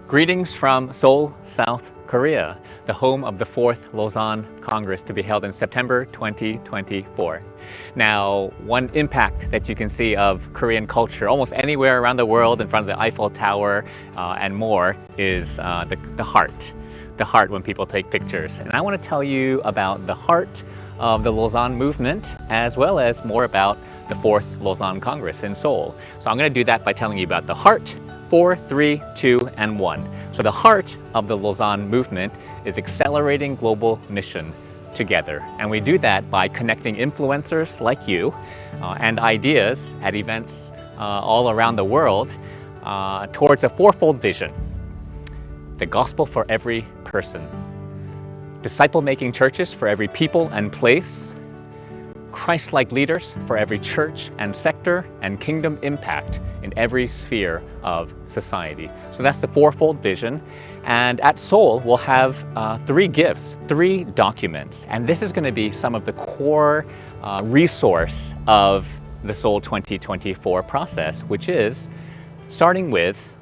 Greetings from Seoul, South Korea, the home of the 4th Lausanne Congress to be held in September 2024. Now, one impact that you can see of Korean culture almost anywhere around the world in front of the Eiffel Tower and more is the heart. The heart when people take pictures. And I want to tell you about the heart of the Lausanne movement as well as more about the 4th Lausanne Congress in Seoul. So I'm going to do that by telling you about the heart. 4, 3, 2, and 1. So the heart of the Lausanne movement is accelerating global mission together. And we do that by connecting influencers like you and ideas at events all around the world towards a fourfold vision. The gospel for every person. Disciple-making churches for every people and place. Christ-like leaders for every church and sector, and kingdom impact in every sphere of society. So that's the fourfold vision. And at Seoul, we'll have 3 gifts, 3 documents. And this is going to be some of the core resource of the Seoul 2024 process, which is starting with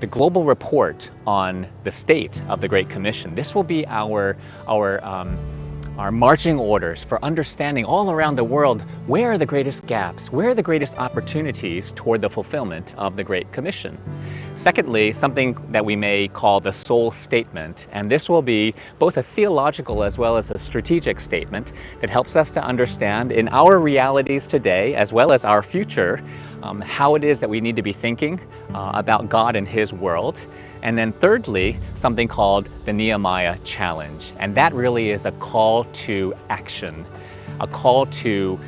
the global report on the state of the Great Commission. This will be our marching orders for understanding all around the world where are the greatest gaps, where are the greatest opportunities toward the fulfillment of the Great Commission. Secondly, something that we may call the Seoul Statement, and this will be both a theological as well as a strategic statement that helps us to understand in our realities today as well as our future how it is that we need to be thinking about God and His world. And then thirdly, something called the Nehemiah Challenge. And that really is a call to action, a call to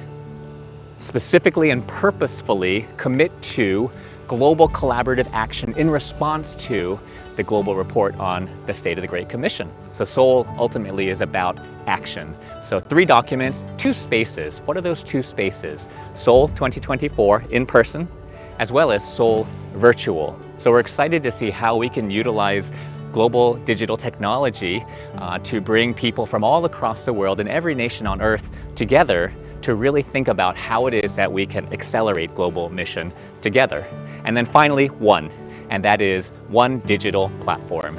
specifically and purposefully commit to global collaborative action in response to the global report on the state of the Great Commission. So Seoul ultimately is about action. So 3 documents, 2 spaces. What are those 2 spaces? Seoul 2024 in person, as well as Seoul virtual. So we're excited to see how we can utilize global digital technology to bring people from all across the world and every nation on earth together to really think about how it is that we can accelerate global mission together. And then finally, one, and that is one digital platform.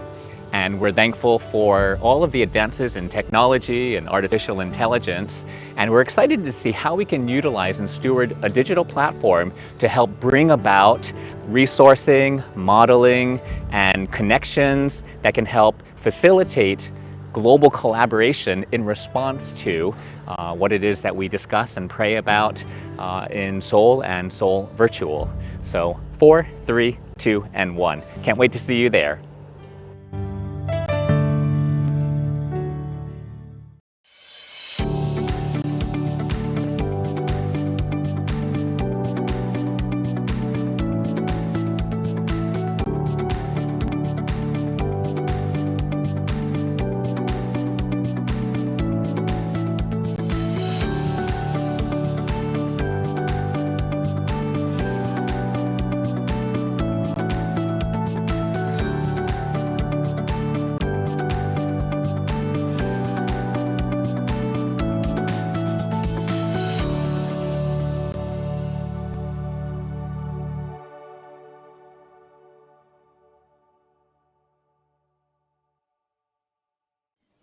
And we're thankful for all of the advances in technology and artificial intelligence. And we're excited to see how we can utilize and steward a digital platform to help bring about resourcing, modeling, and connections that can help facilitate global collaboration in response to what it is that we discuss and pray about in Seoul and Seoul Virtual. So 4, 3, 2, and 1. Can't wait to see you there.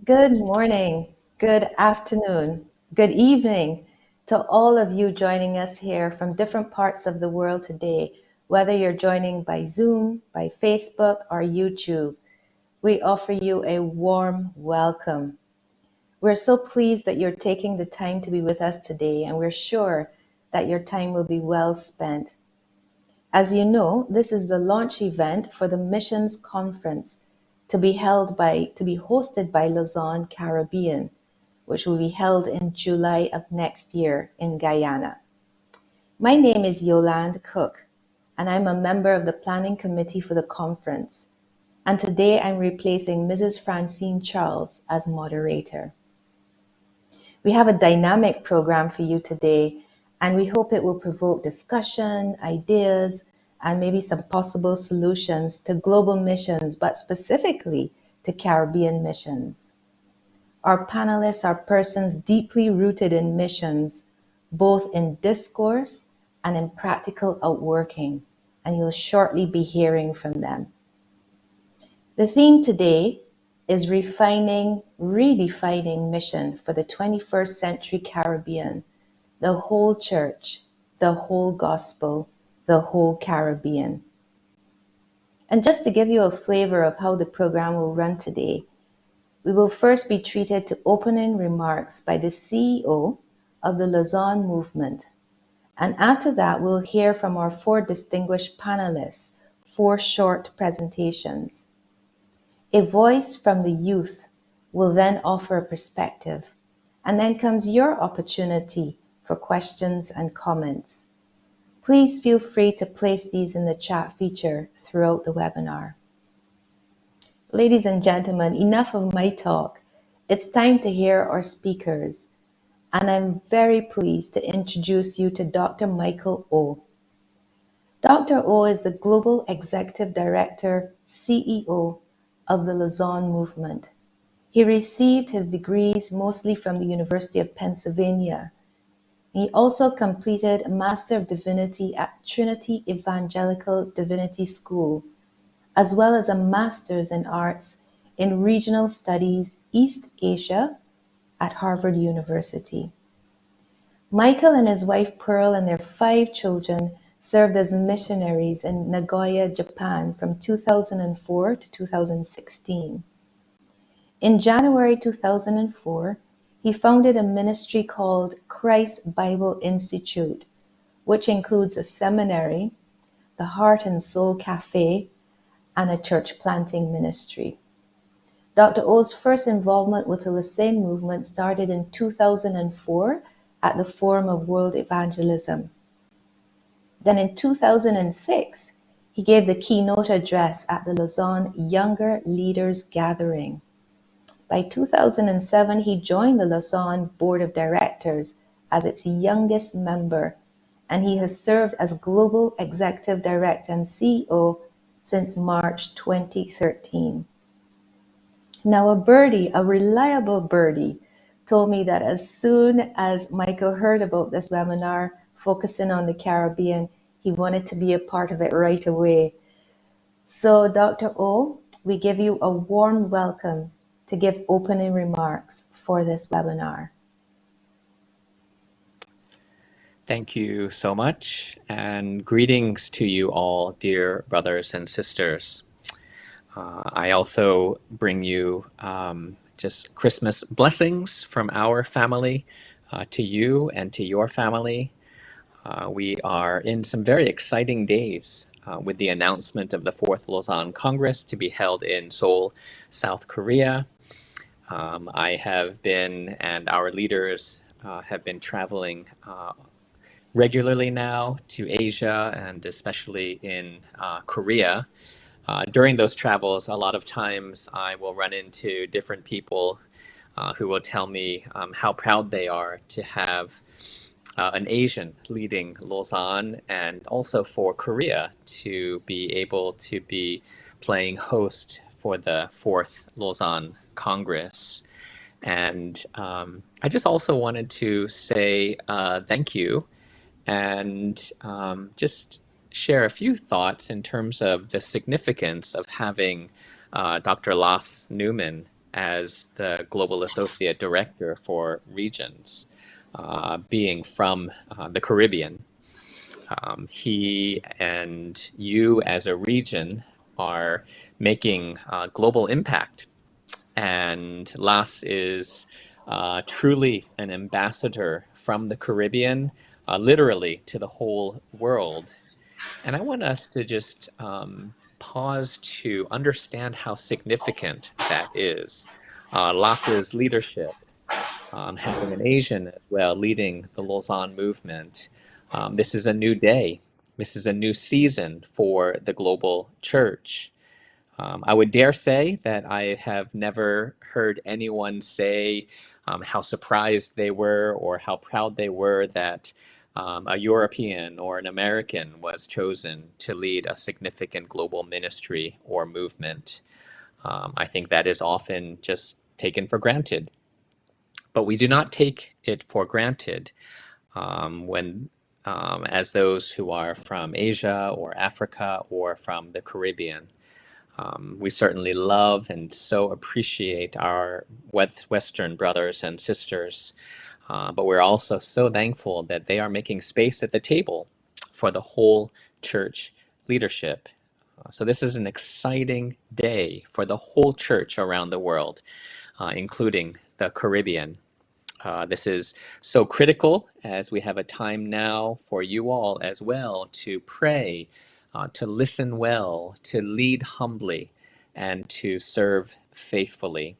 Good morning, good afternoon, good evening to all of you joining us here from different parts of the world today, whether you're joining by Zoom, by Facebook, or YouTube. We offer you a warm welcome. We're so pleased that you're taking the time to be with us today, and we're sure that your time will be well spent. As you know, this is the launch event for the Missions Conference to be hosted by Lausanne Caribbean, which will be held in July of next year in Guyana. My name is Yolande Cook, and I'm a member of the planning committee for the conference. And today I'm replacing Mrs. Francine Charles as moderator. We have a dynamic program for you today, and we hope it will provoke discussion, ideas, and maybe some possible solutions to global missions, but specifically to Caribbean missions. Our panelists are persons deeply rooted in missions, both in discourse and in practical outworking, and you'll shortly be hearing from them. The theme today is Redefining Mission for the 21st Century Caribbean, the whole church, the whole gospel, the whole Caribbean. And just to give you a flavor of how the program will run today, we will first be treated to opening remarks by the CEO of the Lausanne movement. And after that, we'll hear from our four distinguished panelists, four short presentations. A voice from the youth will then offer a perspective. And then comes your opportunity for questions and comments. Please feel free to place these in the chat feature throughout the webinar. Ladies and gentlemen, enough of my talk. It's time to hear our speakers. And I'm very pleased to introduce you to Dr. Michael O. Dr. O is the Global Executive Director, CEO of the Lausanne movement. He received his degrees mostly from the University of Pennsylvania. He also completed a Master of Divinity at Trinity Evangelical Divinity School, as well as a Master's in Arts in Regional Studies East Asia at Harvard University. Michael and his wife Pearl and their 5 children served as missionaries in Nagoya, Japan from 2004 to 2016. In January 2004, he founded a ministry called Christ Bible Institute, which includes a seminary, the Heart and Soul Cafe, and a church planting ministry. Dr. O's first involvement with the Lausanne movement started in 2004 at the Forum of World Evangelism. Then in 2006, he gave the keynote address at the Lausanne Younger Leaders Gathering. By 2007, he joined the Lausanne Board of Directors as its youngest member, and he has served as Global Executive Director and CEO since March 2013. Now, a reliable birdie, told me that as soon as Michael heard about this webinar focusing on the Caribbean, he wanted to be a part of it right away. So, Dr. O, we give you a warm welcome to give opening remarks for this webinar. Thank you so much, and greetings to you all, dear brothers and sisters. I also bring you just Christmas blessings from our family to you and to your family. We are in some very exciting days with the announcement of the 4th Lausanne Congress to be held in Seoul, South Korea. I have been, and our leaders have been traveling regularly now to Asia, and especially in Korea. During those travels, a lot of times I will run into different people who will tell me how proud they are to have an Asian leading Lausanne, and also for Korea to be able to be playing host for the 4th Lausanne Congress. And I just also wanted to say thank you, and just share a few thoughts in terms of the significance of having Dr. Lasse Newman as the Global Associate Director for Regions, being from the Caribbean. He and you as a region are making global impact, and Lasse is truly an ambassador from the Caribbean, literally to the whole world. And I want us to just pause to understand how significant that is. Lasse's leadership, having an Asian as well leading the Lausanne movement. This is a new day. This is a new season for the global church. I would dare say that I have never heard anyone say how surprised they were or how proud they were that a European or an American was chosen to lead a significant global ministry or movement. I think that is often just taken for granted. But we do not take it for granted when as those who are from Asia or Africa or from the Caribbean. We certainly love and so appreciate our Western brothers and sisters, but we're also so thankful that they are making space at the table for the whole church leadership. So this is an exciting day for the whole church around the world, including the Caribbean. This is so critical as we have a time now for you all as well to pray, to listen well, to lead humbly, and to serve faithfully.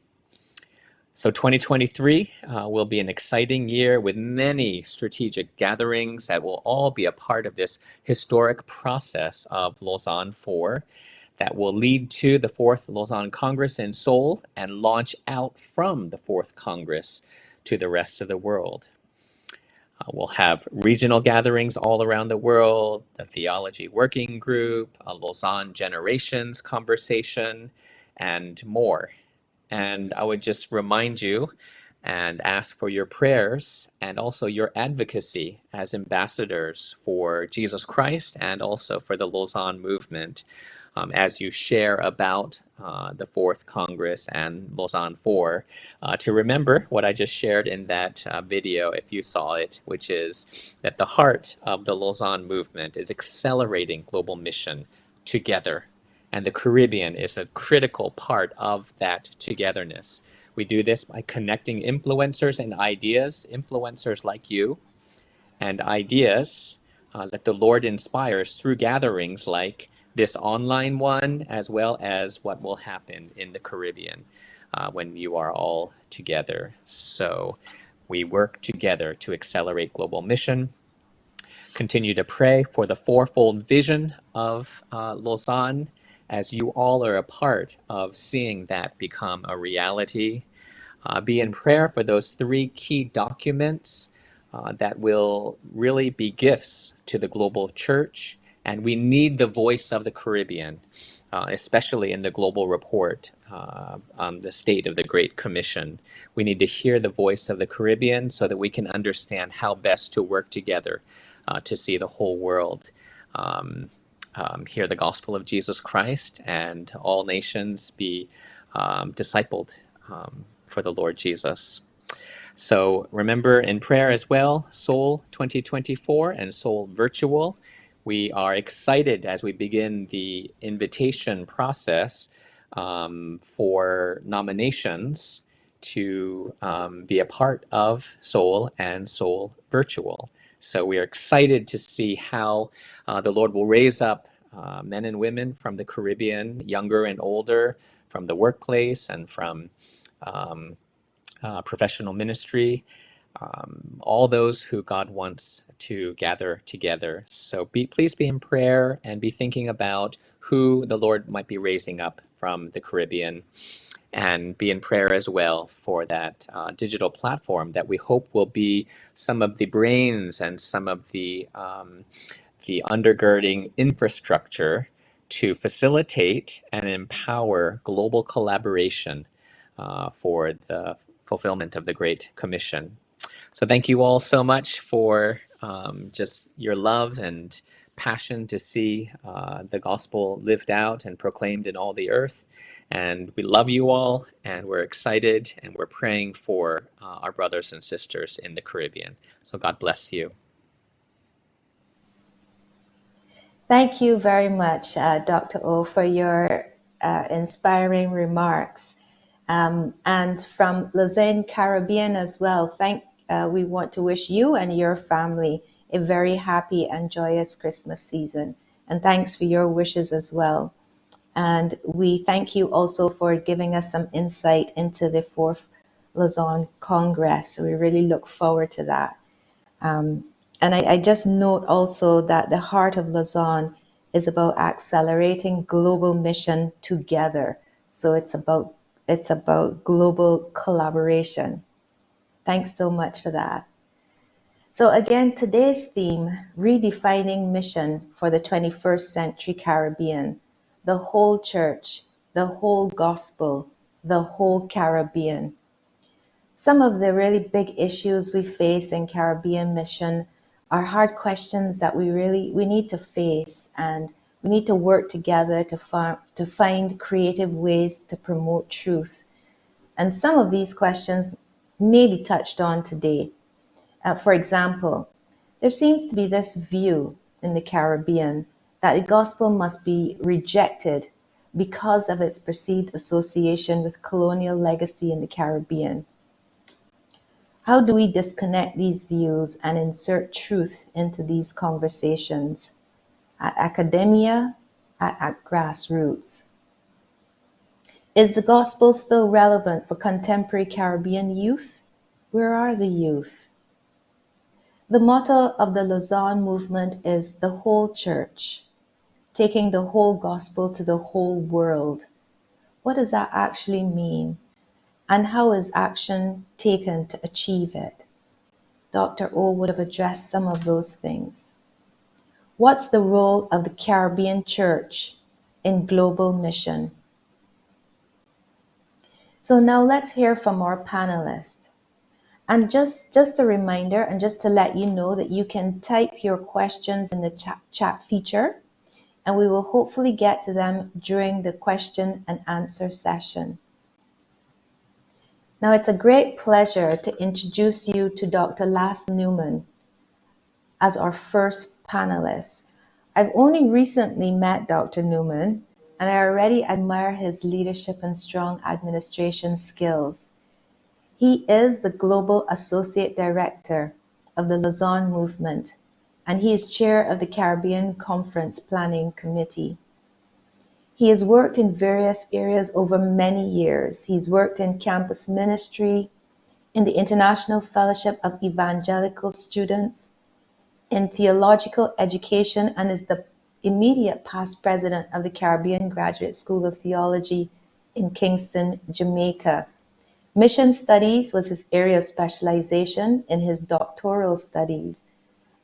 So 2023 will be an exciting year with many strategic gatherings that will all be a part of this historic process of Lausanne 4 that will lead to the 4th Lausanne Congress in Seoul and launch out from the 4th Congress to the rest of the world. We'll have regional gatherings all around the world, the Theology Working Group, a Lausanne Generations conversation, and more. And I would just remind you and ask for your prayers and also your advocacy as ambassadors for Jesus Christ and also for the Lausanne movement as you share about the 4th Congress and Lausanne 4, to remember what I just shared in that video, if you saw it, which is that the heart of the Lausanne movement is accelerating global mission together. And the Caribbean is a critical part of that togetherness. We do this by connecting influencers and ideas, influencers like you, and ideas that the Lord inspires through gatherings like this online one, as well as what will happen in the Caribbean when you are all together. So we work together to accelerate global mission. Continue to pray for the fourfold vision of Lausanne as you all are a part of seeing that become a reality. Be in prayer for those 3 key documents that will really be gifts to the global church. And we need the voice of the Caribbean, especially in the global report on the state of the Great Commission. We need to hear the voice of the Caribbean so that we can understand how best to work together to see the whole world hear the gospel of Jesus Christ and all nations be discipled for the Lord Jesus. So remember in prayer as well, Seoul 2024 and Seoul Virtual. We are excited as we begin the invitation process for nominations to be a part of Seoul and Seoul Virtual. So we are excited to see how the Lord will raise up men and women from the Caribbean, younger and older, from the workplace and from professional ministry, all those who God wants to gather together. So please be in prayer and be thinking about who the Lord might be raising up from the Caribbean, and be in prayer as well for that digital platform that we hope will be some of the brains and some of the undergirding infrastructure to facilitate and empower global collaboration for the fulfillment of the Great Commission. So thank you all so much for just your love and passion to see the gospel lived out and proclaimed in all the earth. And we love you all, and we're excited, and we're praying for our brothers and sisters in the Caribbean. So God bless you. Thank you very much, Dr. O, for your inspiring remarks. And from Lausanne, Caribbean as well, we want to wish you and your family a very happy and joyous Christmas season. And thanks for your wishes as well. And we thank you also for giving us some insight into the 4th Lausanne Congress. We really look forward to that. And I just note also that the heart of Lausanne is about accelerating global mission together. So it's about global collaboration. Thanks so much for that. So again, today's theme, redefining mission for the 21st century Caribbean, the whole church, the whole gospel, the whole Caribbean. Some of the really big issues we face in Caribbean mission are hard questions that we need to face, and We need to work together to find creative ways to promote truth. And some of these questions may be touched on today. For example, there seems to be this view in the Caribbean that the gospel must be rejected because of its perceived association with colonial legacy in the Caribbean. How do we disconnect these views and insert truth into these conversations at academia, at grassroots? Is the gospel still relevant for contemporary Caribbean youth? Where are the youth? The motto of the Lausanne movement is the whole church, taking the whole gospel to the whole world. What does that actually mean? And how is action taken to achieve it? Dr. O would have addressed some of those things. What's the role of the Caribbean church in global mission? So now let's hear from our panelists. And just a reminder, and just to let you know that you can type your questions in the chat feature, and we will hopefully get to them during the question and answer session. Now, it's a great pleasure to introduce you to Dr. Lasse Newman as our first panelist. I've only recently met Dr. Newman, and I already admire his leadership and strong administration skills. He is the Global Associate Director of the Lausanne Movement, and he is chair of the Caribbean Conference Planning Committee. He has worked in various areas over many years. He's worked in campus ministry, in the International Fellowship of Evangelical Students, in theological education, and is the immediate past president of the Caribbean Graduate School of Theology in Kingston, Jamaica. Mission studies was his area of specialization in his doctoral studies.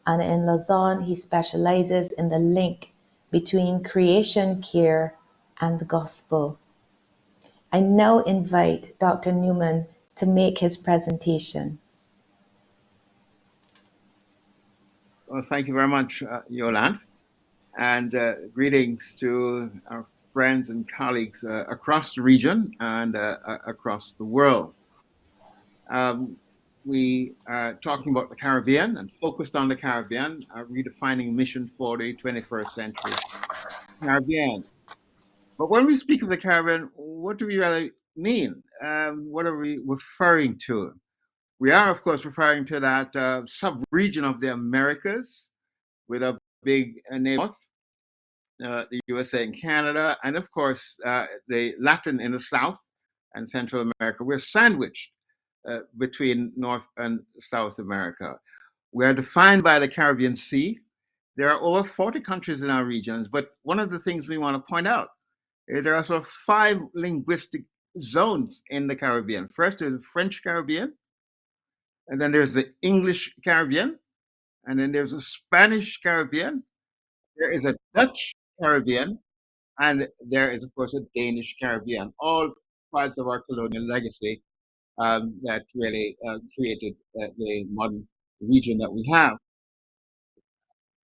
And in Lausanne, he specializes in the link between creation care and the gospel. I now invite Dr. Newman to make his presentation. Well, thank you very much, Yolande, and greetings to our friends and colleagues across the region and across the world. We are talking about the Caribbean and focused on the Caribbean, redefining mission for the 21st century Caribbean. But when we speak of the Caribbean, what do we really mean? What are we referring to? We are, of course, referring to that sub-region of the Americas with a big north, the USA and Canada, and of course, the Latin in the South and Central America. We're sandwiched between North and South America. We are defined by the Caribbean Sea. There are over 40 countries in our regions, but one of the things we want to point out is there are also 5 linguistic zones in the Caribbean. First, there's the French Caribbean, and then there's the English Caribbean, and then there's the Spanish Caribbean. There is a Dutch Caribbean, and there is, of course, a Danish Caribbean, all parts of our colonial legacy that really created the modern region that we have.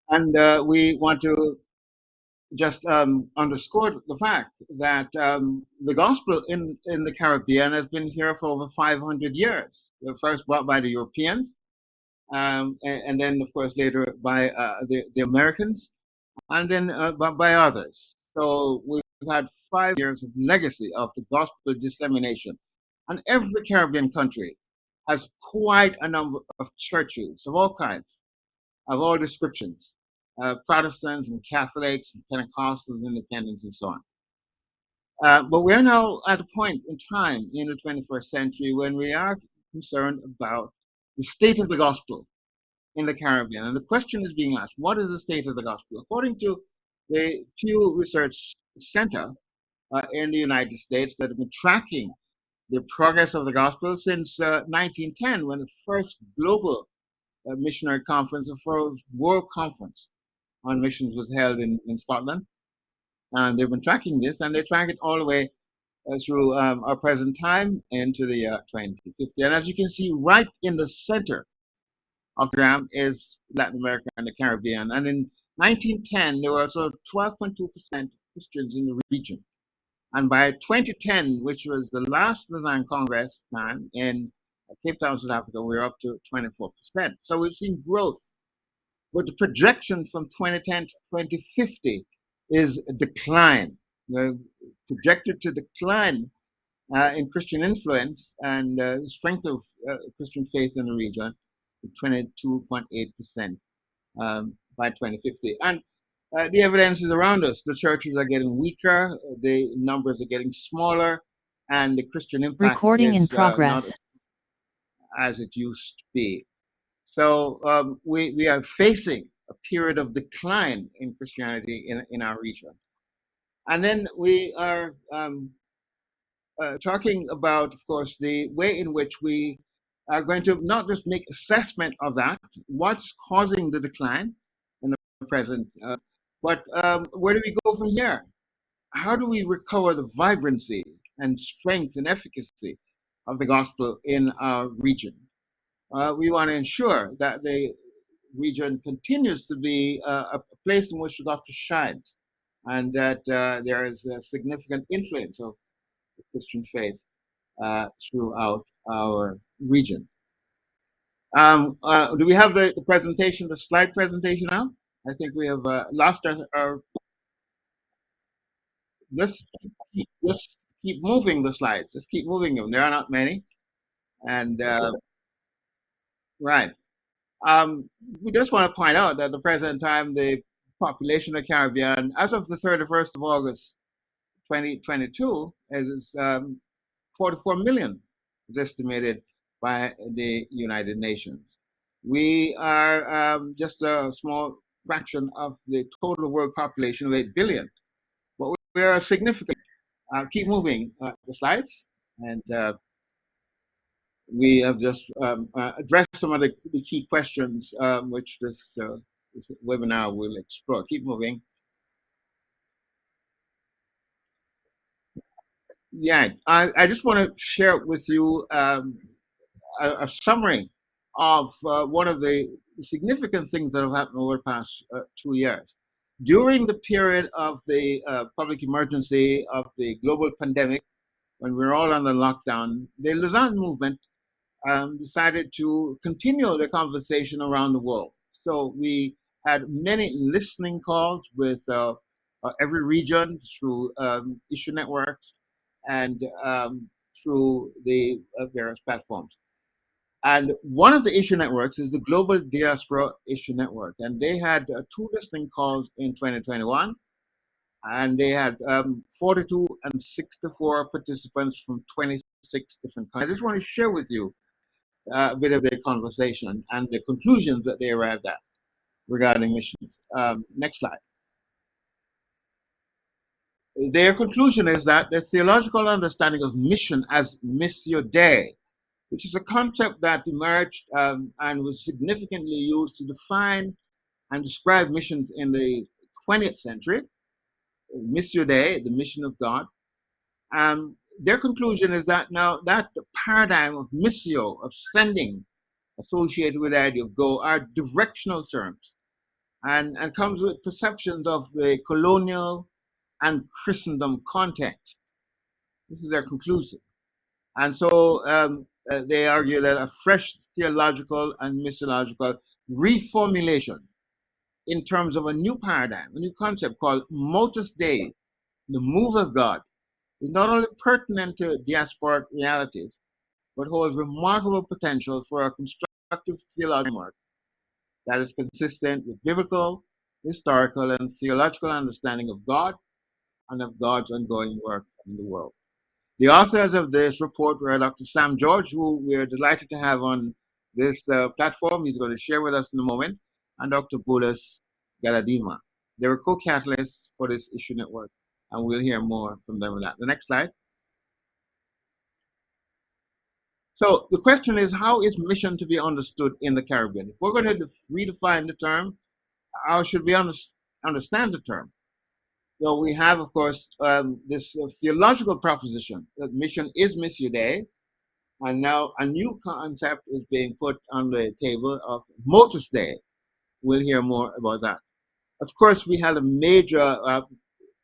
And we want to just underscore the fact that the gospel in the Caribbean has been here for over 500 years. First brought by the Europeans, and then, of course, later by the Americans, and then by others. So we've had 5 years of legacy of the gospel dissemination. And every Caribbean country has quite a number of churches of all kinds, of all descriptions, Protestants and Catholics, and Pentecostals, Independents, and so on. But we're now at a point in time in the 21st century when we are concerned about the state of the gospel in the Caribbean. And the question is being asked, what is the state of the gospel? According to the Pew Research Center in the United States that have been tracking the progress of the gospel since 1910, when the first global missionary conference, the first world conference on missions was held in Scotland. And they've been tracking this, and they track it all the way through our present time into the 2050. And as you can see, right in the center of the program is Latin America and the Caribbean. And in 1910, there were sort of 12.2% Christians in the region. And by 2010, which was the last Lausanne Congress time in Cape Town, South Africa, we were up to 24%. So we've seen growth. But the projections from 2010 to 2050 is a decline. They're projected to decline in Christian influence and strength of Christian faith in the region, 22.8% by 2050. And the evidence is around us. The churches are getting weaker, the numbers are getting smaller, and the Christian impact Recording in is not progress. as it used to be. So we are facing a period of decline in Christianity in our region. And then we are talking about, of course, the way in which we are going to not just make assessment of that, what's causing the decline in the present, but where do we go from here? How do we recover the vibrancy and strength and efficacy of the gospel in our region? We want to ensure that the region continues to be a place in which the gospel shines, and that there is a significant influence of the Christian faith throughout our region. Do we have the presentation, the slide presentation now? I think we have lost our let's keep moving the slides. Let's keep moving them. There are not many. And right. We just want to point out that at the present time, the population of the Caribbean, as of the 31st of August, 2022, is 44 million, is estimated by the United Nations. We are just a small fraction of the total world population of 8 billion, but we are significant. Keep moving the slides, and we have just addressed some of the key questions which this webinar will explore. Keep moving. Yeah, I just want to share with you a summary of one of the significant things that have happened over the past 2 years. During the period of the public emergency of the global pandemic, when we were all under lockdown, the Lausanne movement decided to continue the conversation around the world. So we had many listening calls with every region through issue networks and through the various platforms. And one of the issue networks is the Global Diaspora Issue Network. And they had 2 listening calls in 2021. And they had 42 and 64 participants from 26 different countries. I just want to share with you a bit of their conversation and the conclusions that they arrived at regarding missions. Next slide. Their conclusion is that the theological understanding of mission as missio Dei, which is a concept that emerged and was significantly used to define and describe missions in the 20th century, missio Dei, the mission of God. Their conclusion is that now that the paradigm of missio, of sending, associated with the idea of go, are directional terms and comes with perceptions of the colonial and Christendom context. This is their conclusion. And so they argue that a fresh theological and missiological reformulation in terms of a new paradigm, a new concept called modus Dei, the move of God, is not only pertinent to diasporic realities, but holds remarkable potential for a constructive theological framework that is consistent with biblical, historical, and theological understanding of God and of God's ongoing work in the world. The authors of this report were Dr. Sam George, who we're delighted to have on this platform. He's going to share with us in a moment, and Dr. Bulis Galadima. They were co-catalysts for this issue network, and we'll hear more from them on that. The next slide. So the question is, how is mission to be understood in the Caribbean? If we're going to redefine the term, how should we understand the term? So we have, of course, this theological proposition that mission is missio Dei, and now a new concept is being put on the table of modus Dei. We'll hear more about that. Of course, we had a major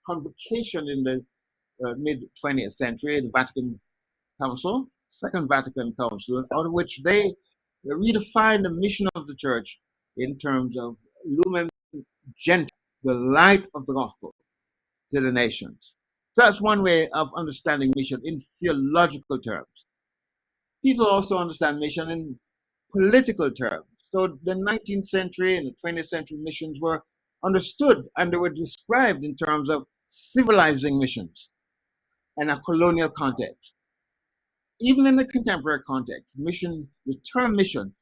convocation in the mid 20th century, the Vatican Council, Second Vatican Council, out of which they redefined the mission of the church in terms of lumen gentium, the light of the gospel to the nations. So that's one way of understanding mission in theological terms. People also understand mission in political terms. So the 19th century and the 20th century missions were understood and they were described in terms of civilizing missions in a colonial context. Even in the contemporary context, mission, the term mission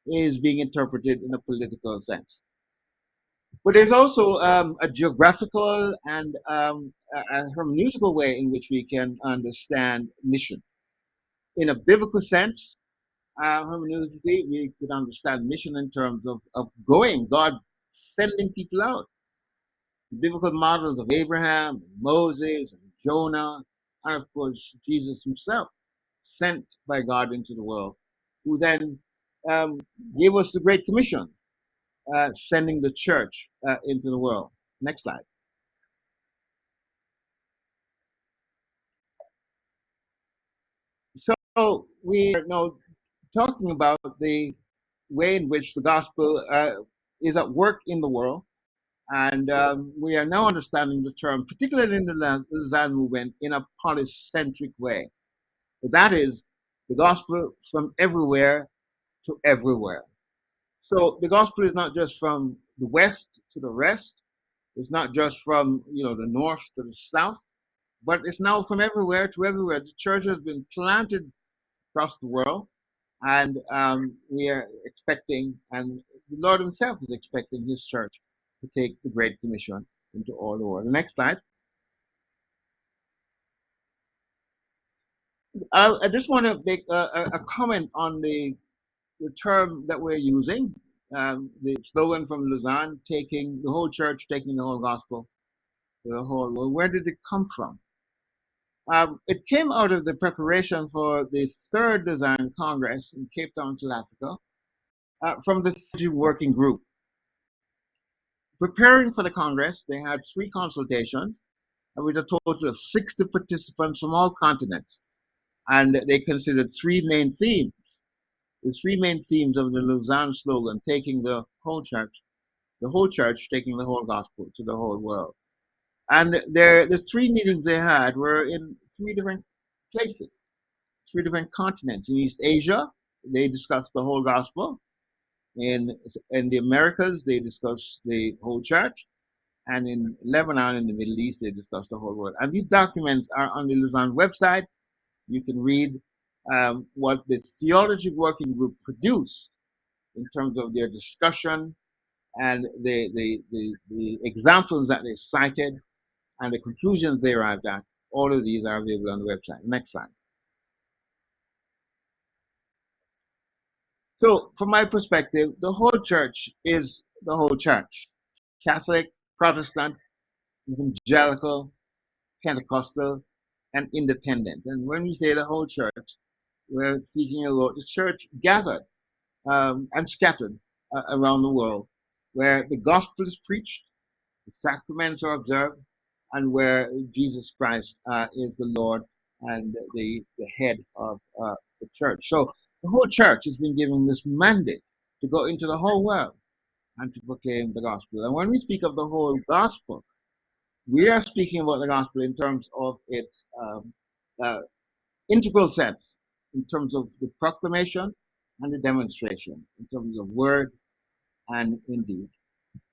is being interpreted in a political sense. But there's also a geographical and a hermeneutical way in which we can understand mission. In a biblical sense, hermeneutically, we could understand mission in terms of going, God sending people out. The biblical models of Abraham, and Moses, and Jonah, and of course, Jesus himself, sent by God into the world, who then um, gave us the Great Commission, sending the church into the world. Next slide. So we are now talking about the way in which the gospel is at work in the world. And we are now understanding the term, particularly in the Lausanne movement, in a polycentric way. That is the gospel from everywhere to everywhere. So the gospel is not just from the west to the rest. It's not just from the north to the south, but it's now from everywhere to everywhere. The church has been planted across the world, and we are expecting, and the Lord Himself is expecting His church to take the Great Commission into all the world. The next slide. I just want to make a comment on the term that we're using, the slogan from Lausanne, taking the whole church, taking the whole gospel to the whole world. Where did it come from? It came out of the preparation for the third Lausanne Congress in Cape Town, South Africa, from the theology working group. Preparing for the Congress, they had 3 consultations with a total of 60 participants from all continents. And they considered 3 main themes. The 3 main themes of the Lausanne slogan, taking the whole church taking the whole gospel to the whole world. And the 3 meetings they had were in 3 different places, 3 different continents. In East Asia, they discussed the whole gospel. In the Americas, they discussed the whole church. And in Lebanon, in the Middle East, they discussed the whole world. And these documents are on the Lausanne website. You can read what the theology working group produced in terms of their discussion and the examples that they cited and the conclusions they arrived at. All of these are available on the website. Next slide. So, from my perspective, the whole church is the whole church. Catholic, Protestant, evangelical, Pentecostal, and independent. And when we say the whole church, we're speaking about the church gathered and scattered around the world, where the gospel is preached, the sacraments are observed, and where Jesus Christ is the Lord and the head of the church. So the whole church has been given this mandate to go into the whole world and to proclaim the gospel. And when we speak of the whole gospel, we are speaking about the gospel in terms of its uh, integral sense, in terms of the proclamation and the demonstration, in terms of word and in deed.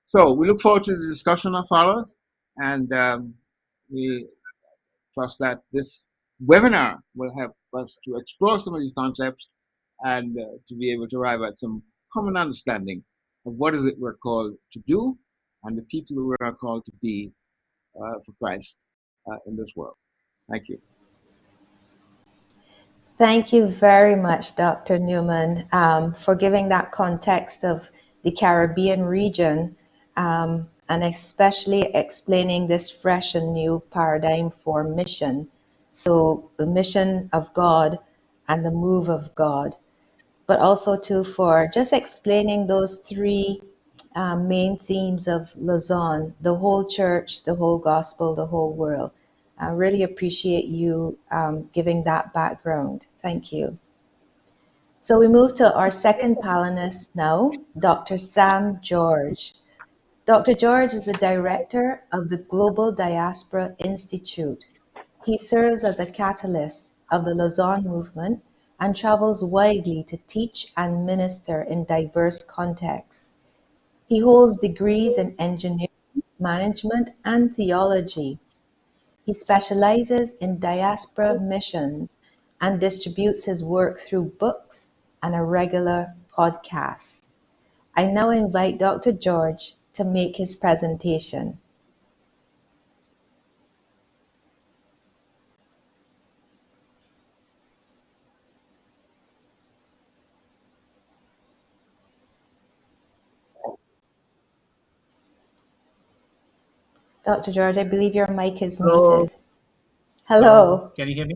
So we look forward to the discussion that follows, and we trust that this webinar will help us to explore some of these concepts and to be able to arrive at some common understanding of what is it we're called to do and the people who we are called to be for Christ in this world. Thank you. Thank you very much, Dr. Newman, for giving that context of the Caribbean region, and especially explaining this fresh and new paradigm for mission. So the mission of God and the move of God, but also too for just explaining those 3 main themes of Lausanne, the whole church, the whole gospel, the whole world. I really appreciate you giving that background. Thank you. So we move to our second panelist now, Dr. Sam George. Dr. George is the director of the Global Diaspora Institute. He serves as a catalyst of the Lausanne movement and travels widely to teach and minister in diverse contexts. He holds degrees in engineering, management, and theology. He specializes in diaspora missions and distributes his work through books and a regular podcast. I now invite Dr. George to make his presentation. Dr. George, I believe your mic is Hello. muted. Hello. Can you hear me?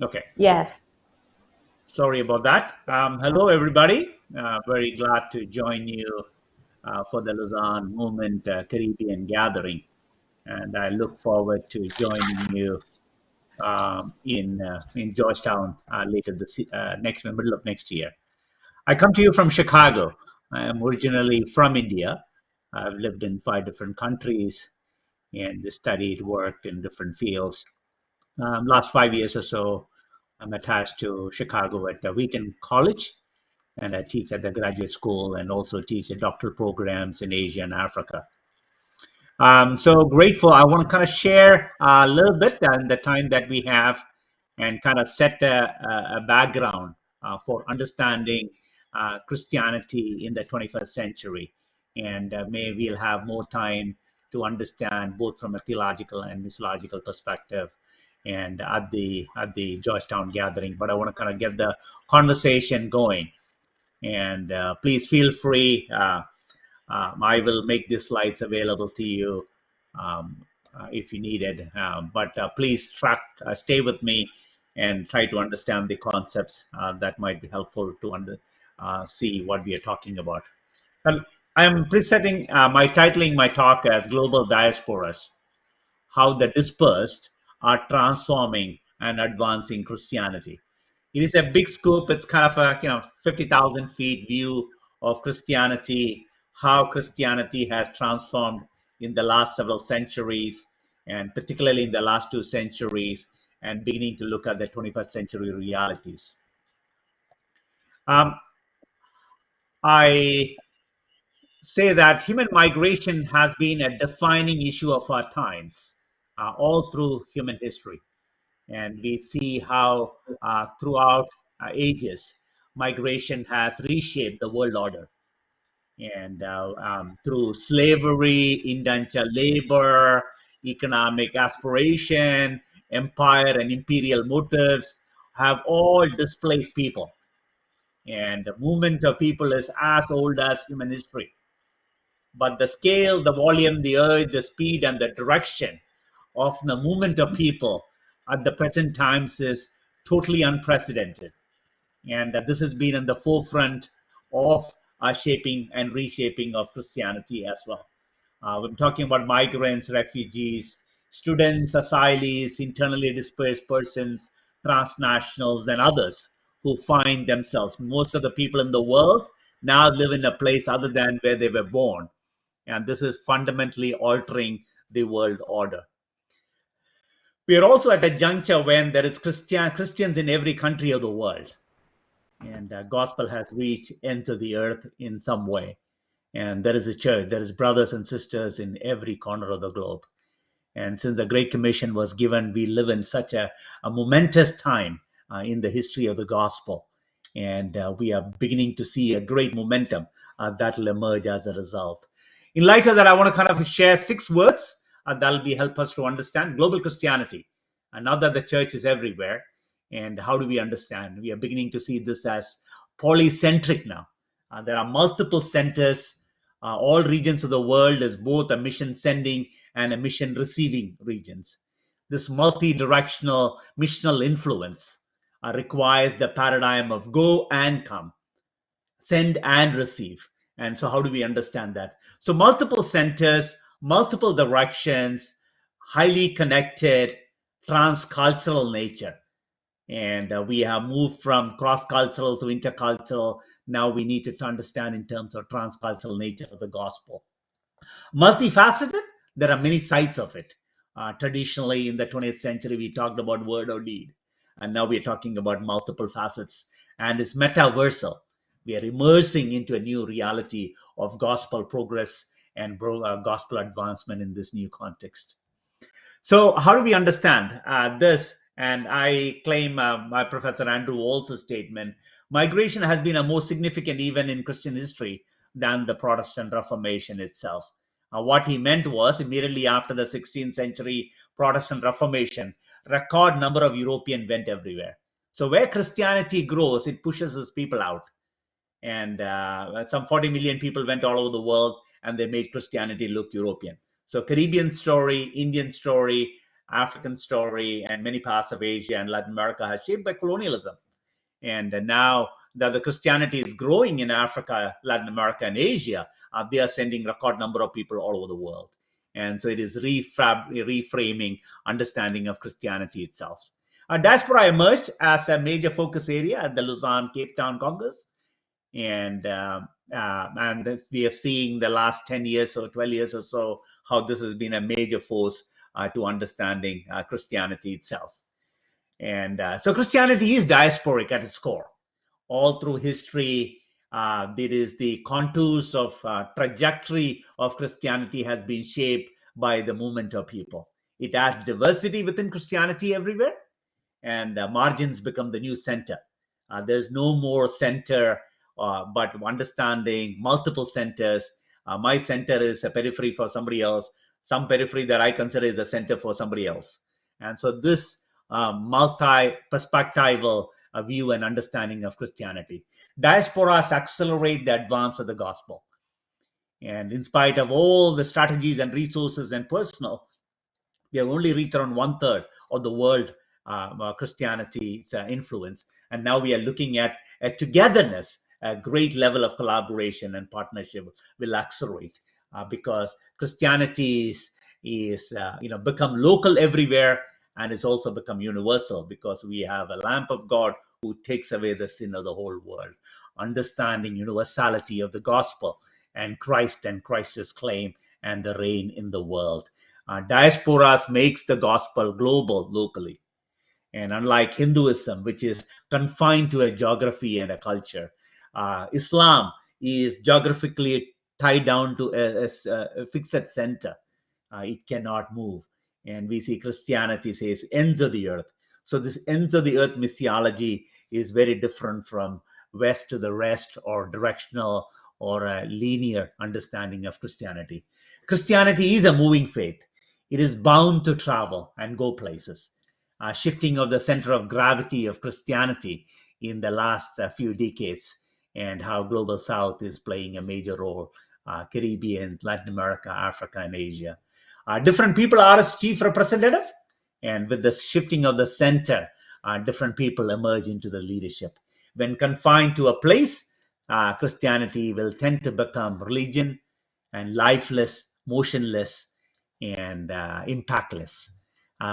Okay. Yes. Sorry about that. Hello, everybody. Very glad to join you for the Lausanne Movement Caribbean Gathering. And I look forward to joining you in Georgetown later this middle of next year. I come to you from Chicago. I am originally from India. I've lived in 5 different countries and studied, worked in different fields. Last 5 years or so, I'm attached to Chicago at Wheaton College, and I teach at the graduate school and also teach at doctoral programs in Asia and Africa. So grateful. I want to kind of share a little bit in the time that we have and kind of set a background for understanding Christianity in the 21st century. And maybe we'll have more time to understand both from a theological and missiological perspective and at the Georgetown gathering. But I want to kind of get the conversation going. And please feel free. I will make these slides available to you if you need it. But please stay with me and try to understand the concepts that might be helpful to see what we are talking about. Well, I'm titling my talk as Global Diasporas, how the dispersed are transforming and advancing Christianity. It is a big scoop. It's kind of a 50,000 feet view of Christianity, how Christianity has transformed in the last several centuries, and particularly in the last 2 centuries, and beginning to look at the 21st century realities. I say that human migration has been a defining issue of our times, all through human history. And we see how throughout ages, migration has reshaped the world order. And through slavery, indentured labor, economic aspiration, empire and imperial motives have all displaced people. And the movement of people is as old as human history. But the scale, the volume, the urge, the speed, and the direction of the movement of people at the present times is totally unprecedented. And this has been in the forefront of shaping and reshaping of Christianity as well. We're talking about migrants, refugees, students, asylees, internally displaced persons, transnationals, and others who find themselves. Most of the people in the world now live in a place other than where they were born. And this is fundamentally altering the world order. We are also at a juncture when there is Christians in every country of the world, and gospel has reached into the earth in some way. And there is a church, there is brothers and sisters in every corner of the globe. And since the Great Commission was given, we live in such a momentous time in the history of the gospel. And we are beginning to see a great momentum that will emerge as a result. In light of that, I want to kind of share 6 words that will help us to understand global Christianity. And now that the church is everywhere, and how do we understand? We are beginning to see this as polycentric now. There are multiple centers. All regions of the world is both a mission sending and a mission receiving regions. This multi-directional missional influence requires the paradigm of go and come, send and receive. And so, how do we understand that? So, multiple centers, multiple directions, highly connected, transcultural nature. And we have moved from cross-cultural to intercultural. Now we need to understand in terms of transcultural nature of the gospel. Multifaceted, there are many sides of it. Traditionally, in the 20th century, we talked about word or deed, and now we're talking about multiple facets, and it's metaversal. We are immersing into a new reality of gospel progress and gospel advancement in this new context. So, how do we understand this? And I claim my Professor Andrew Walls' statement: migration has been a more significant event in Christian history than the Protestant Reformation itself. What he meant was, immediately after the 16th century Protestant Reformation, record number of Europeans went everywhere. So where Christianity grows, it pushes its people out. And some 40 million people went all over the world, and they made Christianity look European. So Caribbean story, Indian story, African story, and many parts of Asia and Latin America are shaped by colonialism. And now that the Christianity is growing in Africa, Latin America, and Asia, they are sending record number of people all over the world. And so it is reframing understanding of Christianity itself. Diaspora emerged as a major focus area at the Lausanne Cape Town Congress, and we have seen the last 10 years or 12 years or so how this has been a major force to understanding Christianity itself. And so Christianity is diasporic at its core. All through history, there is the contours of trajectory of Christianity has been shaped by the movement of people. It adds diversity within Christianity everywhere, and margins become the new center. There's no more center, but understanding multiple centers. My center is a periphery for somebody else. Some periphery that I consider is a center for somebody else. And so this multi-perspectival view and understanding of Christianity. Diasporas accelerate the advance of the gospel. And in spite of all the strategies and resources and personal, we have only reached around one third of the world Christianity's influence. And now we are looking at a togetherness, a great level of collaboration and partnership will accelerate because Christianity is become local everywhere, and it's also become universal because we have a lamp of God who takes away the sin of the whole world. Understanding universality of the gospel and Christ's claim and the reign in the world. Diasporas makes the gospel global locally. And unlike Hinduism, which is confined to a geography and a culture, Islam is geographically tied down to a fixed center. It cannot move. And we see Christianity says ends of the earth. So this ends of the earth missiology is very different from west to the rest or directional or a linear understanding of Christianity. Christianity is a moving faith. It is bound to travel and go places. Shifting of the center of gravity of Christianity in the last few decades, and how Global South is playing a major role, Caribbean, Latin America, Africa, and Asia. Different people are its chief representative, and with the shifting of the center, different people emerge into the leadership. When confined to a place, Christianity will tend to become religion and lifeless, motionless, and impactless.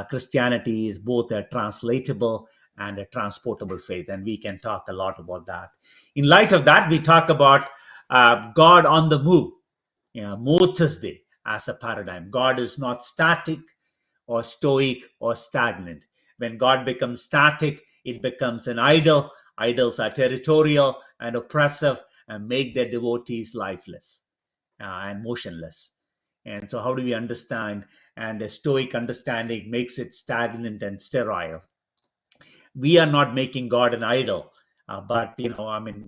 Christianity is both a translatable and a transportable faith, and we can talk a lot about that. In light of that, we talk about God on the move, more Thursday as a paradigm. God is not static or stoic or stagnant. When God becomes static, it becomes an idol. Idols are territorial and oppressive and make their devotees lifeless and motionless. And so, how do we understand? And a stoic understanding makes it stagnant and sterile. We are not making God an idol, but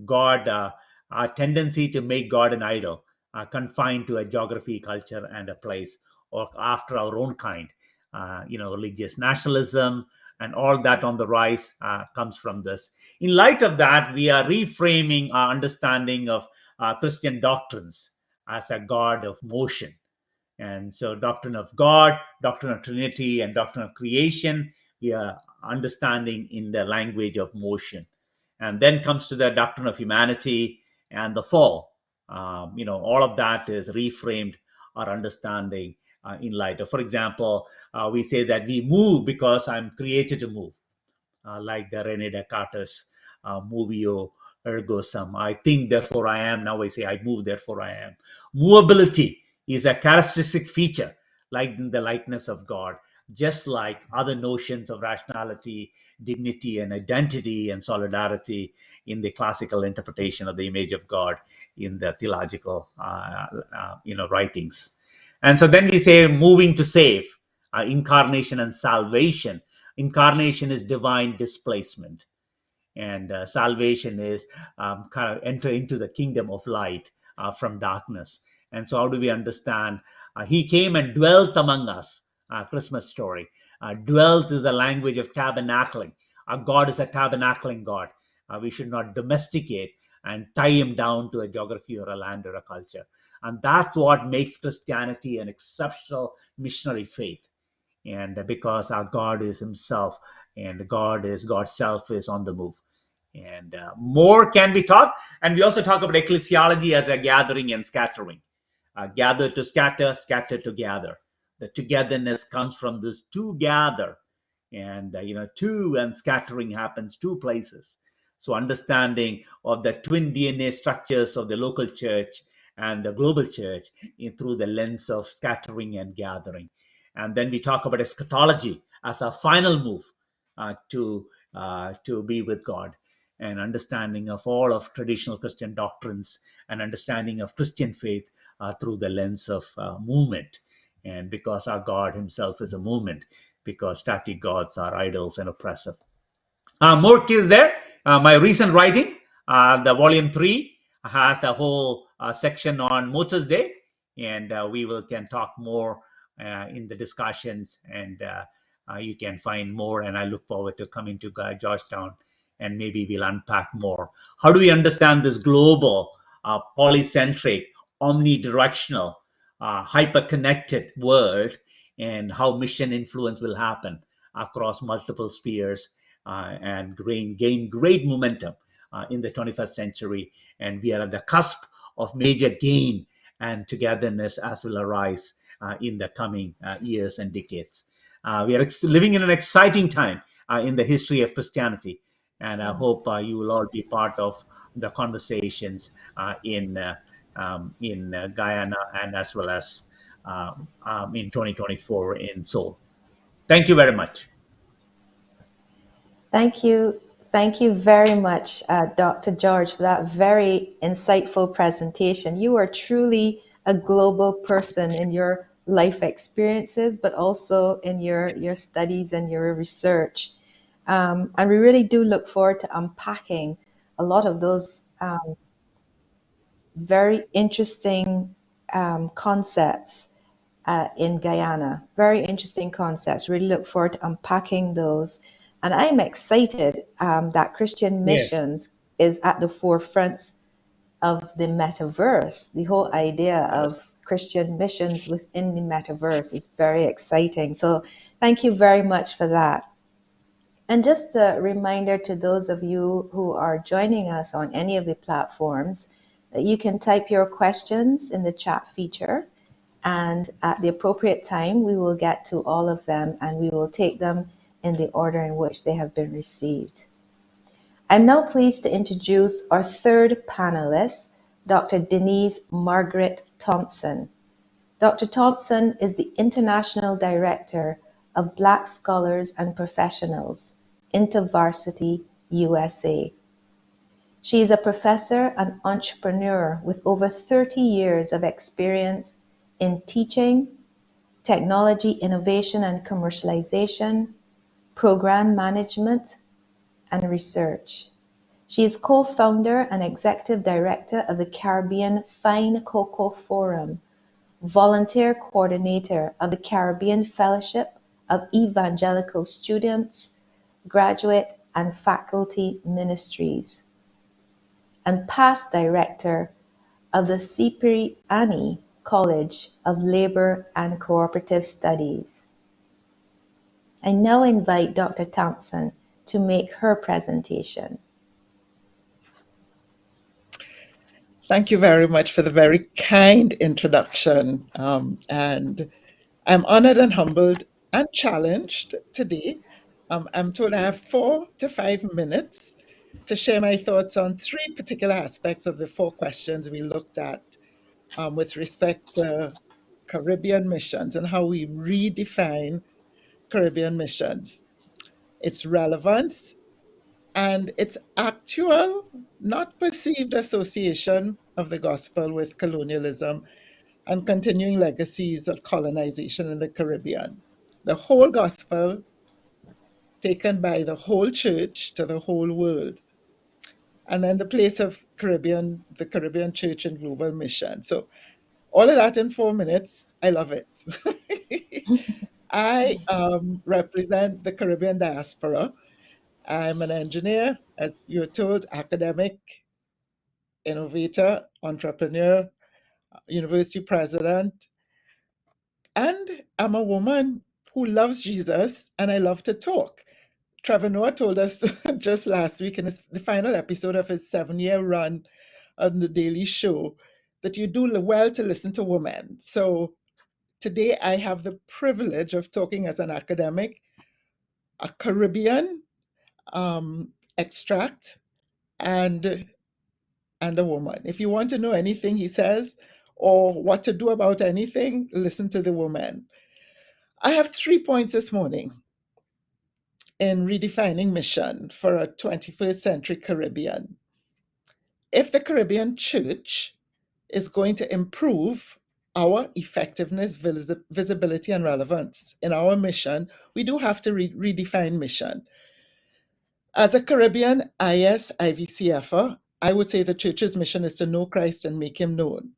God, our tendency to make God an idol, confined to a geography, culture, and a place, or after our own kind. Religious nationalism and all that on the rise comes from this. In light of that, we are reframing our understanding of Christian doctrines as a God of motion. And so, doctrine of God, doctrine of Trinity, and doctrine of creation, we are understanding in the language of motion. And then comes to the doctrine of humanity and the fall. All of that is reframed our understanding in light of, for example, we say that we move because I'm created to move, like the Rene Descartes' movio ergo sum. I think, therefore I am. Now I say I move, therefore I am. Movability is a characteristic feature, like in the likeness of God, just like other notions of rationality, dignity, and identity and solidarity in the classical interpretation of the image of God in the theological writings. And so then we say moving to save, incarnation and salvation. Incarnation is divine displacement, and salvation is kind of enter into the kingdom of light from darkness. And so, how do we understand? He came and dwelt among us. Christmas story. Dwelt is the language of tabernacling. God is a tabernacling God. We should not domesticate and tie him down to a geography or a land or a culture. And that's what makes Christianity an exceptional missionary faith. And because our God is himself, and God's self is on the move. And more can be taught. And we also talk about ecclesiology as a gathering and scattering. Gather to scatter, scatter to gather. The togetherness comes from this to gather. And, two and scattering happens two places. So understanding of the twin DNA structures of the local church and the global church through the lens of scattering and gathering. And then we talk about eschatology as a final move to be with God, and understanding of all of traditional Christian doctrines, and understanding of Christian faith through the lens of movement. And because our God himself is a movement, because static gods are idols and oppressive. More is there. My recent writing, the volume 3, has a whole section on Motors Day, and we can talk more in the discussions, and you can find more. And I look forward to coming to Georgetown, and maybe we'll unpack more. How do we understand this global, polycentric, omnidirectional, hyper-connected world, and how mission influence will happen across multiple spheres, and gain great momentum in the 21st century. And we are at the cusp of major gain and togetherness as will arise in the coming years and decades. We are living in an exciting time in the history of Christianity. And I hope you will all be part of the conversations in Guyana, and as well as in 2024 in Seoul. Thank you very much. Thank you. Thank you very much, Dr. George, for that very insightful presentation. You are truly a global person in your life experiences, but also in your studies and your research. And we really do look forward to unpacking a lot of those very interesting concepts in Guyana. Very interesting concepts. Really look forward to unpacking those. And I'm excited that Christian Yes. missions is at the forefront of the metaverse. The whole idea of Christian missions within the metaverse is very exciting. So thank you very much for that. And just a reminder to those of you who are joining us on any of the platforms that you can type your questions in the chat feature. And at the appropriate time, we will get to all of them and we will take them in the order in which they have been received. I'm now pleased to introduce our third panelist, Dr. Denise Margaret Thompson. Dr. Thompson is the International Director of Black Scholars and Professionals, InterVarsity USA. She is a professor and entrepreneur with over 30 years of experience in teaching, technology innovation and commercialization, program management, and research. She is co-founder and executive director of the Caribbean Fine Cocoa Forum, volunteer coordinator of the Caribbean Fellowship of Evangelical Students, Graduate and Faculty Ministries, and past director of the Cipriani College of Labor and Cooperative Studies. I now invite Dr. Thompson to make her presentation. Thank you very much for the very kind introduction. And I'm honored and humbled and challenged today. I'm told I have 4 to 5 minutes to share my thoughts on three particular aspects of the four questions we looked at with respect to Caribbean missions and how we redefine Caribbean missions, its relevance, and its actual, not perceived association of the gospel with colonialism and continuing legacies of colonization in the Caribbean. The whole gospel taken by the whole church to the whole world. And then the place of the Caribbean church in global mission. So all of that in 4 minutes. I love it. I represent the Caribbean diaspora. I'm an engineer, as you're told, academic, innovator, entrepreneur, university president, and I'm a woman who loves Jesus and I love to talk. Trevor Noah told us just last week in the final episode of his 7-year run on the Daily Show that you do well to listen to women. So today I have the privilege of talking as an academic, a Caribbean extract, and a woman. If you want to know anything he says or what to do about anything, listen to the woman. I have 3 points this morning in redefining mission for a 21st century Caribbean. If the Caribbean church is going to improve our effectiveness, visibility, and relevance in our mission, we do have to redefine mission. As a Caribbean IS IVCFer, I would say the church's mission is to know Christ and make him known.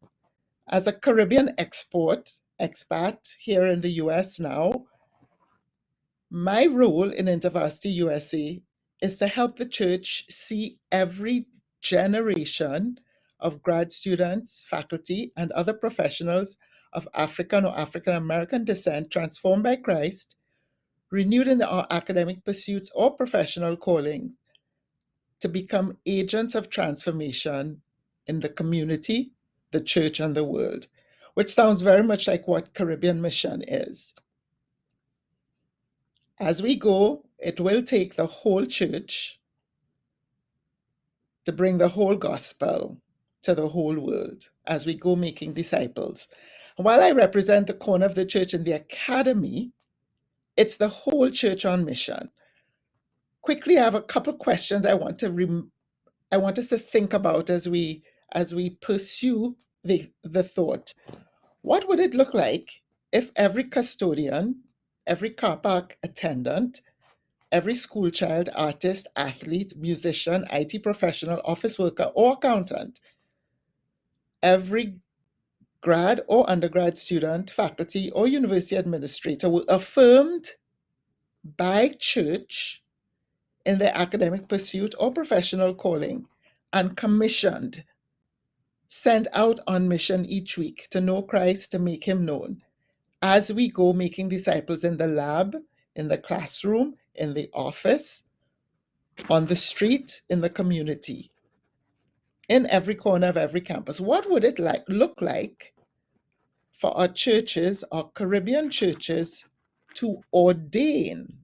As a Caribbean expat here in the US now, my role in InterVarsity USA is to help the church see every generation of grad students, faculty, and other professionals of African or African American descent transformed by Christ, renewed in their academic pursuits or professional callings, to become agents of transformation in the community, the church, and the world, which sounds very much like what Caribbean Mission is. As we go, it will take the whole church to bring the whole gospel to the whole world as we go making disciples. While I represent the corner of the church in the academy, it's the whole church on mission. Quickly, I have a couple questions I want us to think about as we pursue the thought. What would it look like if every custodian, every car park attendant, every school child, artist, athlete, musician, IT professional, office worker, or accountant, every grad or undergrad student, faculty, or university administrator were affirmed by church in their academic pursuit or professional calling and commissioned, sent out on mission each week to know Christ, to make him known, as we go making disciples in the lab, in the classroom, in the office, on the street, in the community, in every corner of every campus. What would it look like for our churches, our Caribbean churches, to ordain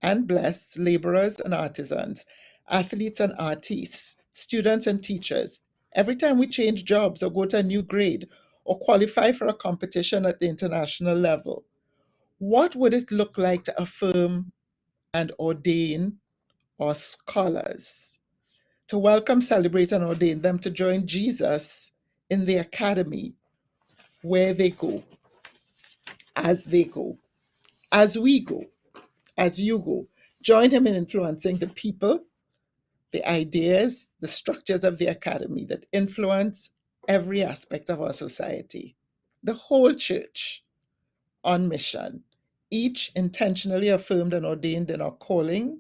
and bless laborers and artisans, athletes and artists, students and teachers, every time we change jobs or go to a new grade or qualify for a competition at the international level? What would it look like to affirm and ordain our scholars, to welcome, celebrate, and ordain them to join Jesus in the academy where they go, as they go, as we go, as you go? Join him in influencing the people, the ideas, the structures of the academy that influence every aspect of our society. The whole church on mission, each intentionally affirmed and ordained in our calling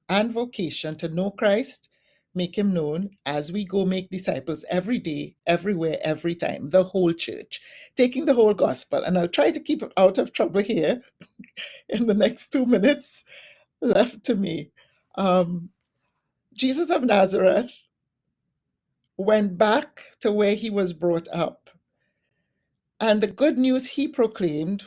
and vocation to know Christ, make him known, as we go make disciples every day, everywhere, every time. The whole church, taking the whole gospel. And I'll try to keep it out of trouble here in the next 2 minutes left to me. Jesus of Nazareth went back to where he was brought up. And the good news he proclaimed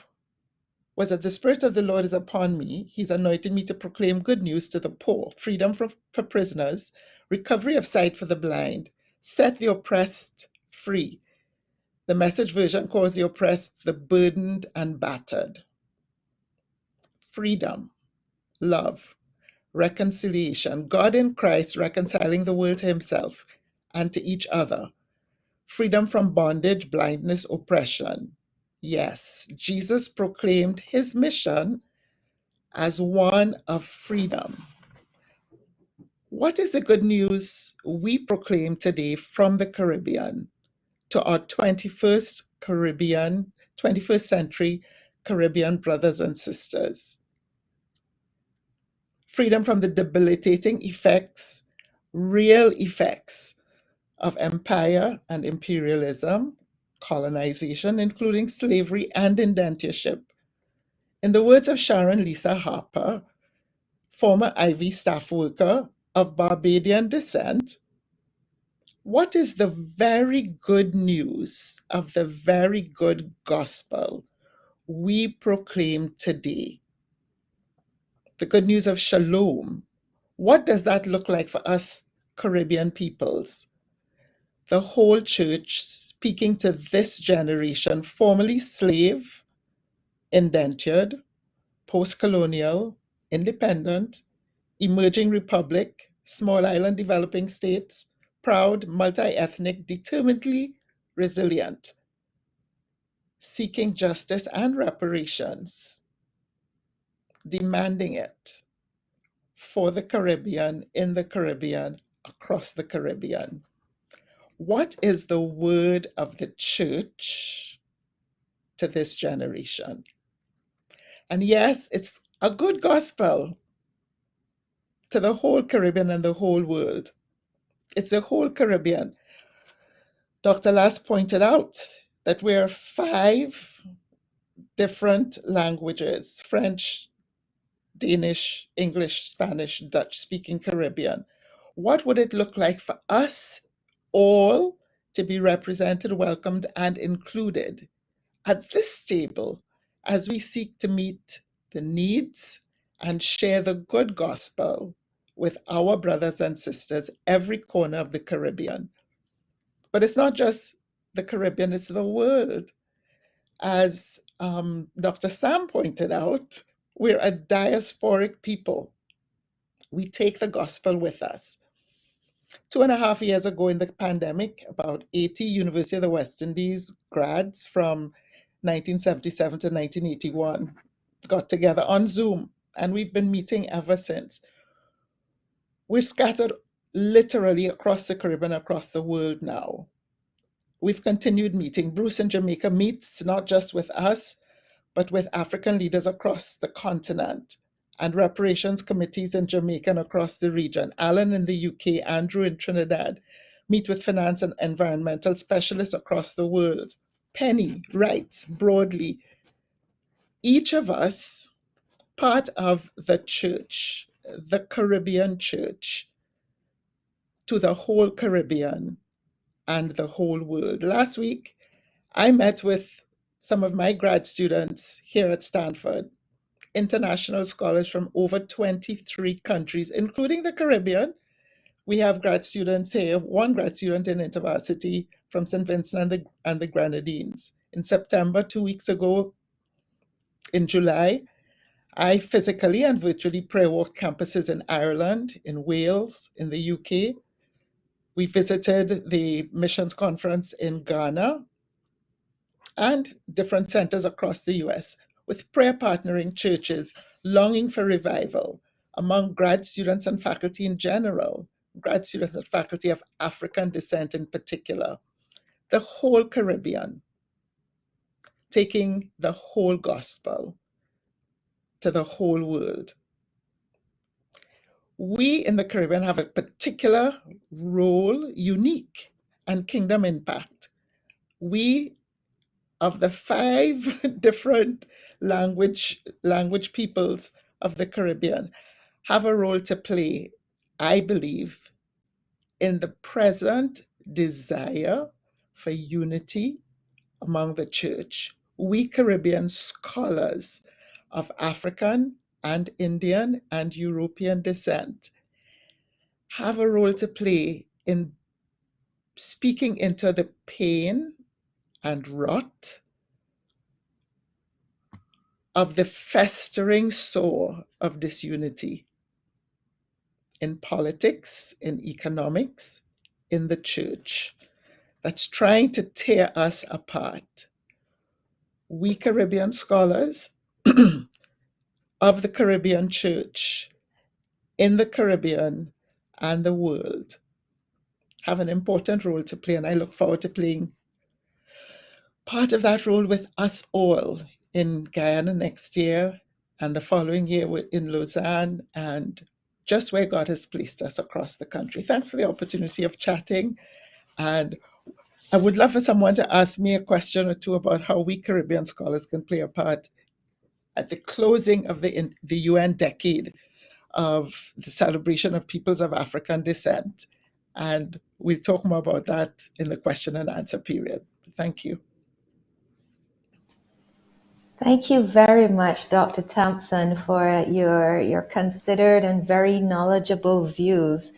was that the Spirit of the Lord is upon me. He's anointed me to proclaim good news to the poor, freedom for prisoners, recovery of sight for the blind, set the oppressed free. The Message version calls the oppressed the burdened and battered. Freedom, love, reconciliation, God in Christ reconciling the world to himself and to each other. Freedom from bondage, blindness, oppression. Yes, Jesus proclaimed his mission as one of freedom. What is the good news we proclaim today from the Caribbean to our 21st century Caribbean brothers and sisters? Freedom from the debilitating effects, real effects of empire and imperialism, colonization, including slavery and indentureship. In the words of Sharon Lisa Harper, former Ivy staff worker of Barbadian descent, what is the very good news of the very good gospel we proclaim today? The good news of shalom. What does that look like for us Caribbean peoples? The whole church speaking to this generation, formerly slave, indentured, post-colonial, independent, emerging republic, small island developing states, proud, multi-ethnic, determinedly resilient, seeking justice and reparations, demanding it for the Caribbean, in the Caribbean, across the Caribbean. What is the word of the church to this generation? And yes, it's a good gospel to the whole Caribbean and the whole world. It's the whole Caribbean. Dr. Lass pointed out that we're 5 different languages: French, Danish, English, Spanish, Dutch speaking Caribbean. What would it look like for us all to be represented, welcomed, and included at this table as we seek to meet the needs and share the good gospel with our brothers and sisters every corner of the Caribbean? But it's not just the Caribbean, it's the world. As Dr. Sam pointed out, we're a diasporic people. We take the gospel with us. 2.5 years ago in the pandemic, about 80 University of the West Indies grads from 1977 to 1981 got together on Zoom, and we've been meeting ever since. We're scattered literally across the Caribbean, across the world now. We've continued meeting. Bruce in Jamaica meets not just with us, but with African leaders across the continent and reparations committees in Jamaica and across the region. Alan in the UK, Andrew in Trinidad meet with finance and environmental specialists across the world. Penny writes broadly, each of us part of the church, the Caribbean church, to the whole Caribbean and the whole world. Last week, I met with some of my grad students here at Stanford, international scholars from over 23 countries, including the Caribbean. We have grad students here, one grad student in InterVarsity from St. Vincent and the Grenadines. In September, 2 weeks ago, in July, I physically and virtually prayer-walked campuses in Ireland, in Wales, in the UK. We visited the missions conference in Ghana and different centers across the US with prayer partnering churches longing for revival among grad students and faculty in general, grad students and faculty of African descent in particular. The whole Caribbean, taking the whole gospel to the whole world. We in the Caribbean have a particular role, unique, and kingdom impact. We, of the 5 different language peoples of the Caribbean, have a role to play, I believe, in the present desire for unity among the church. We Caribbean scholars of African and Indian and European descent have a role to play in speaking into the pain and rot of the festering sore of disunity in politics, in economics, in the church that's trying to tear us apart. We Caribbean scholars of the Caribbean church in the Caribbean and the world have an important role to play, and I look forward to playing part of that role with us all in Guyana next year and the following year in Lausanne and just where God has placed us across the country. Thanks for the opportunity of chatting. And I would love for someone to ask me a question or two about how we Caribbean scholars can play a part at the closing of the UN decade of the celebration of peoples of African descent. And we'll talk more about that in the question and answer period. Thank you. Thank you very much, Dr. Thompson, for your considered and very knowledgeable views.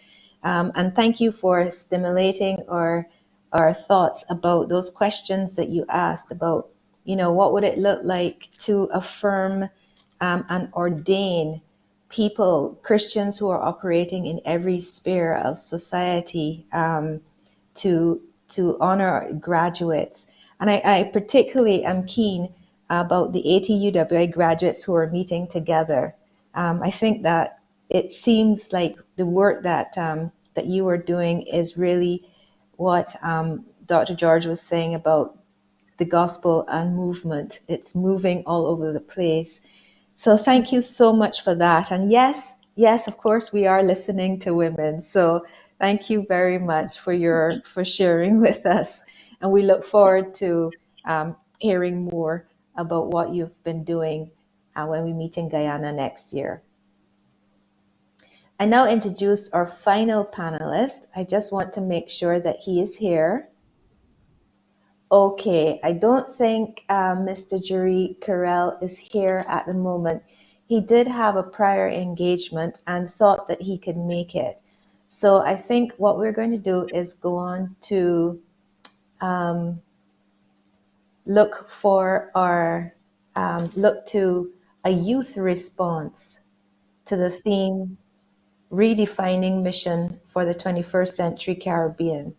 And thank you for stimulating our thoughts about those questions that you asked about, what would it look like to affirm and ordain people, Christians who are operating in every sphere of society, to honor graduates. And I particularly am keen about the ATUWI graduates who are meeting together. I think that it seems like the work that you are doing is really what Dr. George was saying about the gospel and movement. It's moving all over the place. So thank you so much for that. And yes, of course, we are listening to women. So thank you very much for sharing with us. And we look forward to hearing more about what you've been doing when we meet in Guyana next year. I now introduce our final panelist. I just want to make sure that he is here. Okay, I don't think Mr. Jerry Carell is here at the moment. He did have a prior engagement and thought that he could make it. So I think what we're going to do is go on to look to a youth response to the theme Redefining Mission for the 21st Century Caribbean.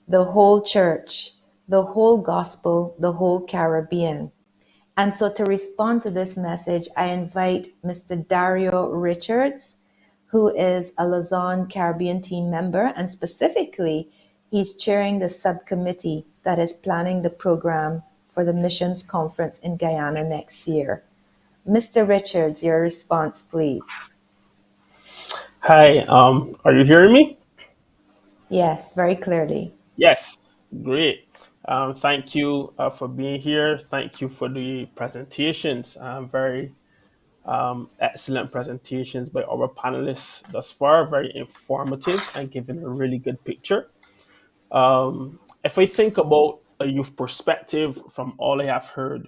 The whole church, the whole gospel, the whole Caribbean. And so to respond to this message, I invite Mr. Dario Richards, who is a Lausanne Caribbean team member, and specifically, he's chairing the subcommittee that is planning the program for the missions conference in Guyana next year. Mr. Richards, your response, please. Hi, are you hearing me? Yes, very clearly. Yes, great. Thank you for being here. Thank you for the presentations. Very excellent presentations by our panelists thus far. Very informative and giving a really good picture. If I think about a youth perspective from all I have heard,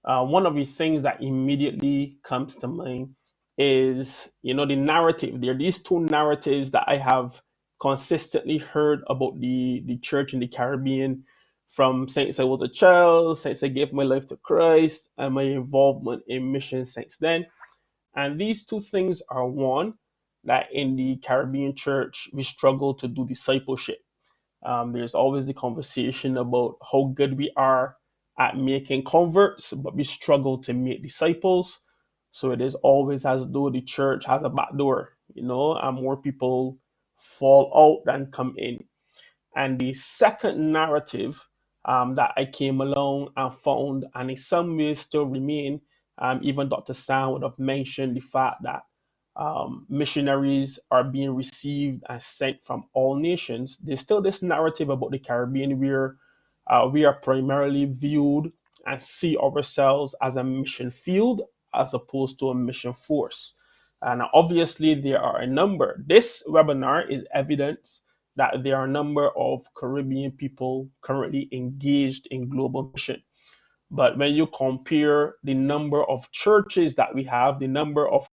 one of the things that immediately comes to mind is, the narrative. There are these two narratives that I have consistently heard about the church in the Caribbean from since I was a child, since I gave my life to Christ, and my involvement in mission since then. And these two things are one, that in the Caribbean church, we struggle to do discipleship. There's always the conversation about how good we are at making converts, but we struggle to make disciples. So it is always as though the church has a back door, and more people fall out than come in. And the second narrative that I came along and found, and in some ways still remain, even Dr. Sam would have mentioned the fact that missionaries are being received and sent from all nations. There's still this narrative about the Caribbean where we are primarily viewed and see ourselves as a mission field as opposed to a mission force. And obviously, there are a number. This webinar is evidence that there are a number of Caribbean people currently engaged in global mission. But when you compare the number of churches that we have, the number of